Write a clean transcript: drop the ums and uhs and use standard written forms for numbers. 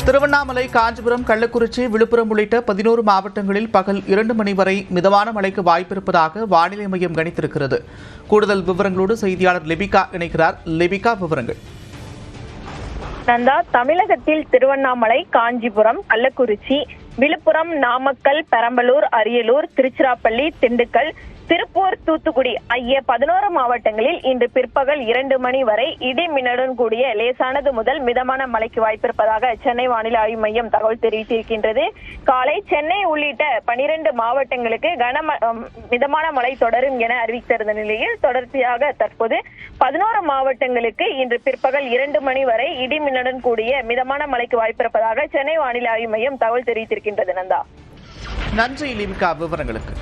திருவண்ணாமலை, காஞ்சிபுரம், கள்ளக்குறிச்சி, விழுப்புரம் உள்ளிட்ட 11 மாவட்டங்களில் பகல் 2 மணி வரை மிதமான மழைக்கு வாய்ப்பிருப்பதாக வானிலை மையம் கணித்திருக்கிறது. கூடுதல் விவரங்களோடு செய்தியாளர் லிபிகா இணைக்கிறார். லிபிகா, விவரங்கள். நந்தா, தமிழகத்தில் திருவண்ணாமலை, காஞ்சிபுரம், கள்ளக்குறிச்சி, விழுப்புரம், நாமக்கல், பெரம்பலூர், அரியலூர், திருச்சிராப்பள்ளி, திண்டுக்கல், திருப்பூர், தூத்துக்குடி ஆகிய 11 மாவட்டங்களில் இன்று பிற்பகல் 2 மணி வரை இடி மின்னலுடன் கூடிய லேசானது முதல் மிதமான மழைக்கு வாய்ப்பிருப்பதாக சென்னை வானிலை ஆய்வு மையம் தகவல் தெரிவித்திருக்கின்றது. காலை சென்னை உள்ளிட்ட 12 மாவட்டங்களுக்கு மிதமான மழை தொடரும் என அறிவித்திருந்த நிலையில் தொடர்ச்சியாக தற்போது 11 மாவட்டங்களுக்கு இன்று பிற்பகல் 2 மணி வரை இடி மின்னலுடன் கூடிய மிதமான மழைக்கு வாய்ப்பிருப்பதாக சென்னை வானிலை ஆய்வு மையம் தகவல் தெரிவித்திருக்கின்றது. நந்தா, நன்றி லிபிகா, விவரங்களுக்கு.